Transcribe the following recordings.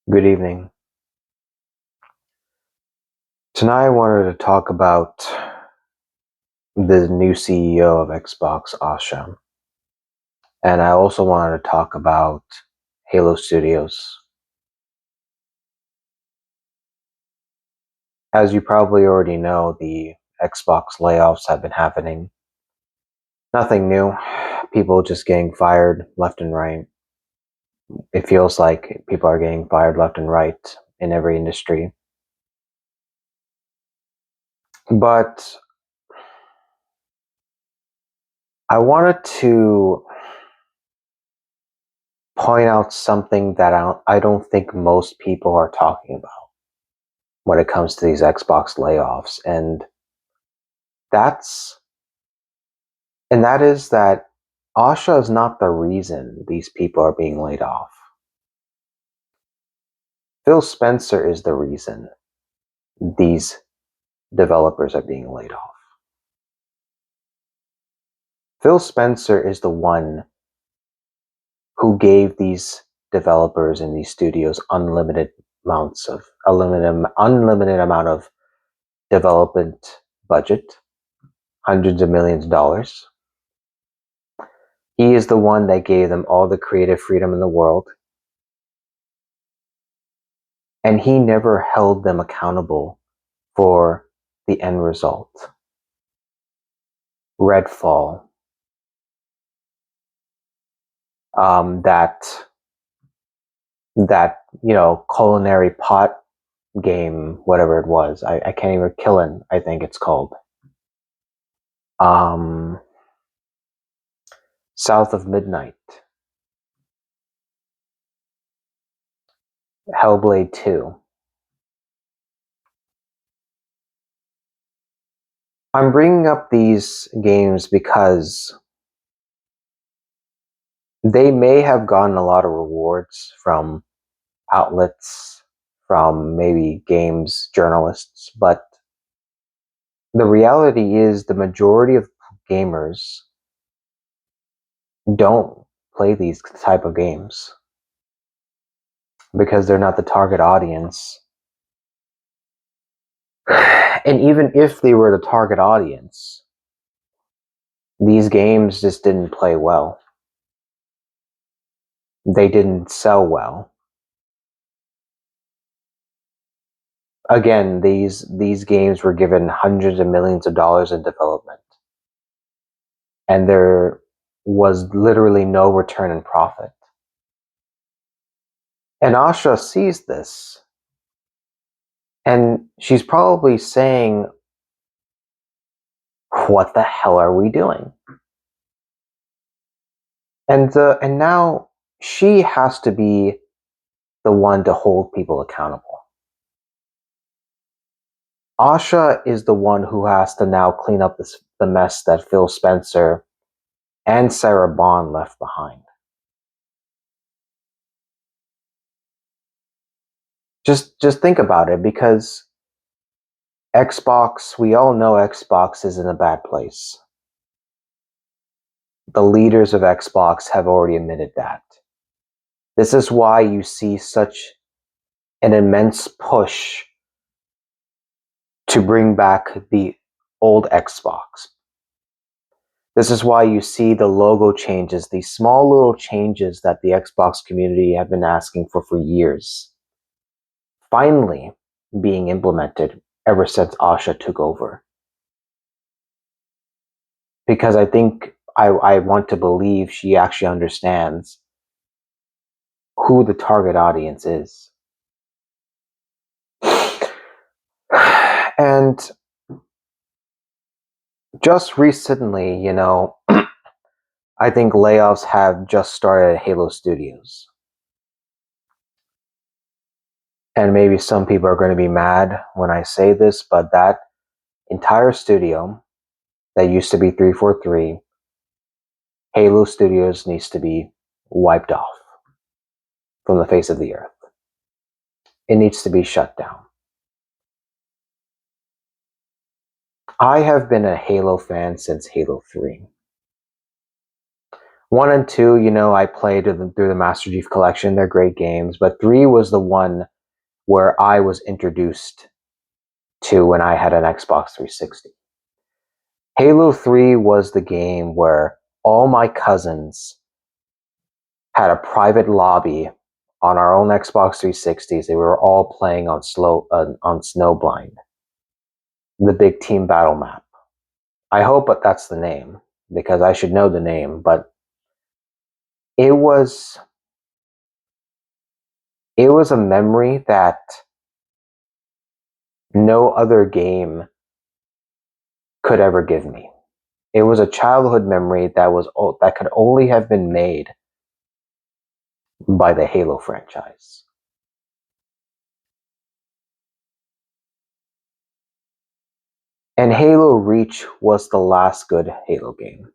Good evening. Tonight I wanted to talk about the new CEO of Xbox, Asha. And I also wanted to talk about Halo Studios. As you probably already know, the Xbox layoffs have been happening. Nothing new. People just getting fired left and right. It feels like people are getting fired left and right in every industry. But I wanted to point out something that I don't think most people are talking about when it comes to these Xbox layoffs. That's that is that Asha is not the reason these people are being laid off. Phil Spencer is the reason these developers are being laid off. Phil Spencer is the one who gave these developers and these studios unlimited amount of development budget, hundreds of millions of dollars. He is the one that gave them all the creative freedom in the world. And he never held them accountable for the end result. Redfall, that culinary pot game, whatever it was. I can't even Killin, I think it's called. Um, South of Midnight, Hellblade 2. I'm bringing up these games because they may have gotten a lot of rewards from outlets, from maybe games journalists, but the reality is the majority of gamers don't play these type of games because they're not the target audience. And even if they were the target audience, these games just didn't play well. They didn't sell well. Again, these games were given hundreds of millions of dollars in development, and there was literally no return in profit. And Asha sees this, and she's probably saying, what the hell are we doing? And now she has to be the one to hold people accountable. Asha is the one who has to now clean up the mess that Phil Spencer and Sarah Bond left behind. Just think about it, because Xbox, we all know Xbox is in a bad place. The leaders of Xbox have already admitted that. This is why you see such an immense push to bring back the old Xbox. This is why you see the logo changes, these small little changes that the Xbox community have been asking for years, finally being implemented ever since Asha took over. Because I think I want to believe she actually understands who the target audience is. And just recently, I think layoffs have just started at Halo Studios. And maybe some people are going to be mad when I say this, but that entire studio that used to be 343, Halo Studios, needs to be wiped off from the face of the earth. It needs to be shut down. I have been a Halo fan since Halo 3. 1 and 2, I played through the Master Chief Collection. They're great games, but 3 was the one where I was introduced to when I had an Xbox 360. Halo 3 was the game where all my cousins had a private lobby on our own Xbox 360s. They were all playing on Snowblind, the big team battle map. I hope that that's the name because I should know the name, but it was a memory that no other game could ever give me. It was a childhood memory that could only have been made by the Halo franchise. And Halo Reach was the last good Halo game.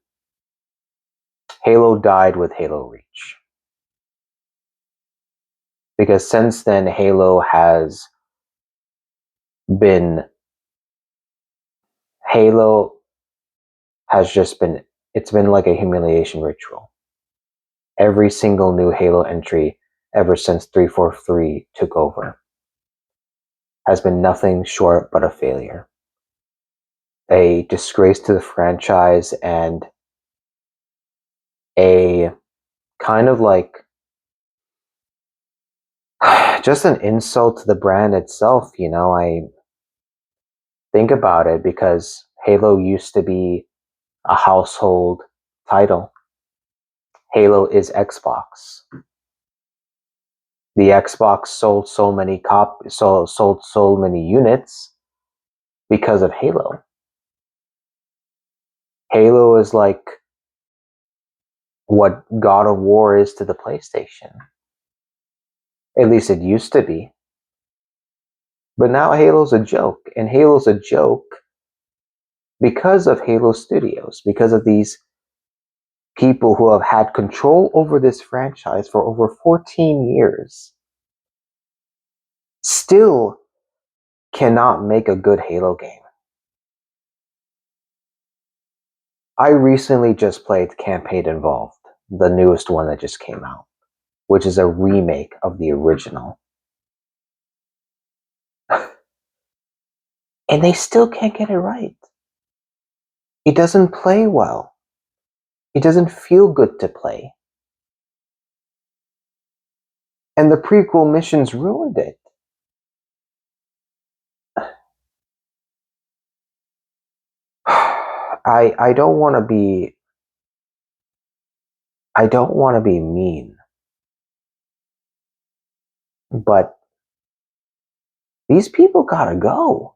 Halo died with Halo Reach. Because since then, Halo has just been, it's been like a humiliation ritual. Every single new Halo entry ever since 343 took over has been nothing short but a failure. A disgrace to the franchise and a kind of like just an insult to the brand itself. I think about it because Halo used to be a household title. Halo is Xbox. The Xbox sold sold so many units because of Halo. Halo is like what God of War is to the PlayStation. At least it used to be. But now Halo's a joke, and Halo's a joke because of Halo Studios, because of these people who have had control over this franchise for over 14 years, still cannot make a good Halo game. I recently just played Campaign Involved, the newest one that just came out, which is a remake of the original. And they still can't get it right. It doesn't play well. It doesn't feel good to play. And the prequel missions ruined it. I don't want to be mean, but these people gotta go.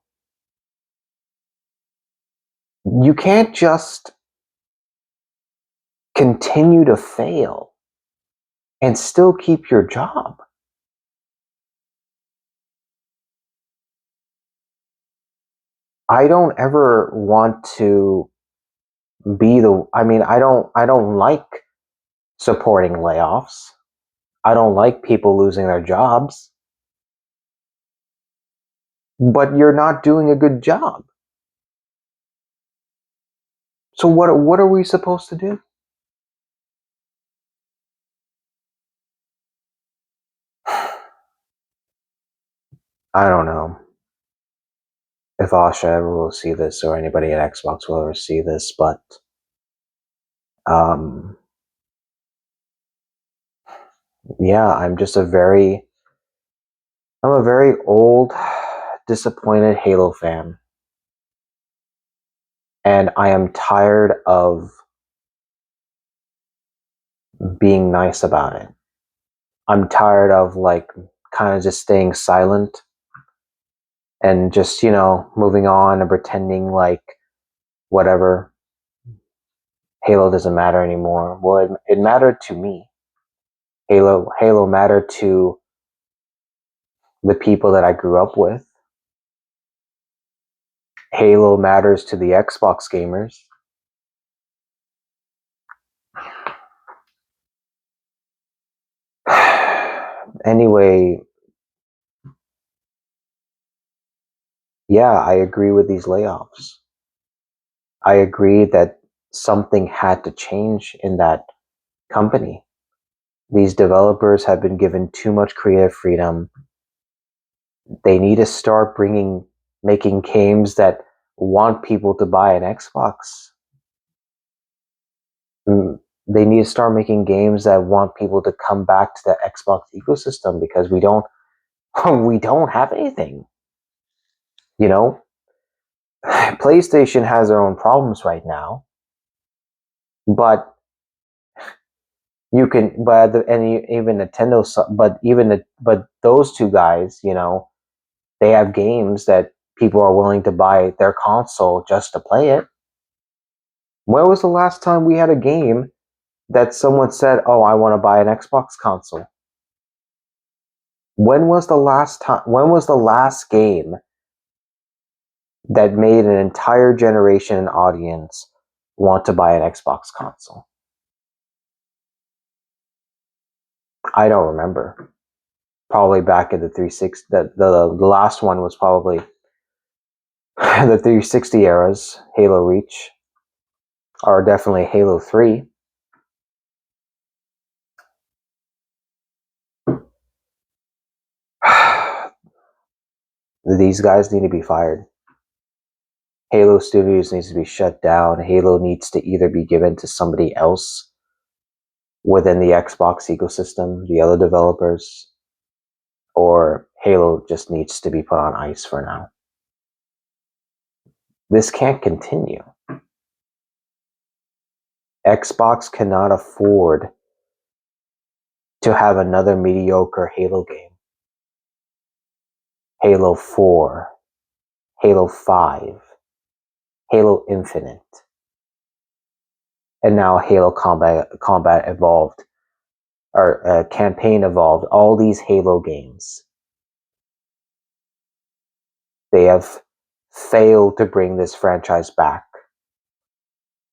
You can't just continue to fail and still keep your job. I don't ever want to I don't like supporting layoffs. I don't like people losing their jobs. But you're not doing a good job. So what are we supposed to do? I don't know if Asha ever will see this or anybody at Xbox will ever see this, but um yeah, I'm a very old, disappointed Halo fan. And I am tired of being nice about it. I'm tired of like kind of just staying silent and just, moving on and pretending like whatever, Halo doesn't matter anymore. Well, it mattered to me. Halo mattered to the people that I grew up with. Halo matters to the Xbox gamers. Anyway, yeah, I agree with these layoffs. I agree that something had to change in that company. These developers have been given too much creative freedom. They need to start making games that want people to buy an Xbox. They need to start making games that want people to come back to the Xbox ecosystem, because we don't we don't have anything. You know, PlayStation has their own problems right now, but you can, and even Nintendo, but those two guys, they have games that people are willing to buy their console just to play it. When was the last time we had a game that someone said, "Oh, I want to buy an Xbox console"? When was the last time? When was the last game that made an entire generation and audience want to buy an Xbox console? I don't remember. Probably back in the 360. The last one was probably the 360 eras, Halo Reach, or definitely Halo 3. These guys need to be fired. Halo Studios needs to be shut down. Halo needs to either be given to somebody else within the Xbox ecosystem, the other developers, or Halo just needs to be put on ice for now. This can't continue. Xbox cannot afford to have another mediocre Halo game. Halo 4, Halo 5, Halo Infinite, and now Halo Combat Evolved, or Campaign Evolved. All these Halo games, they have failed to bring this franchise back.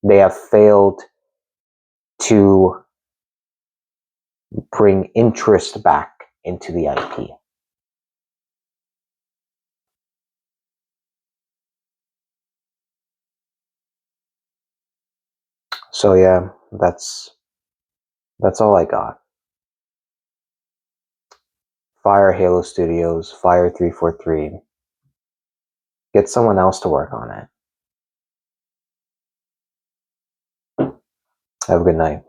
They have failed to bring interest back into the IP. So yeah, that's all I got. Fire Halo Studios, fire 343. Get someone else to work on it. Have a good night.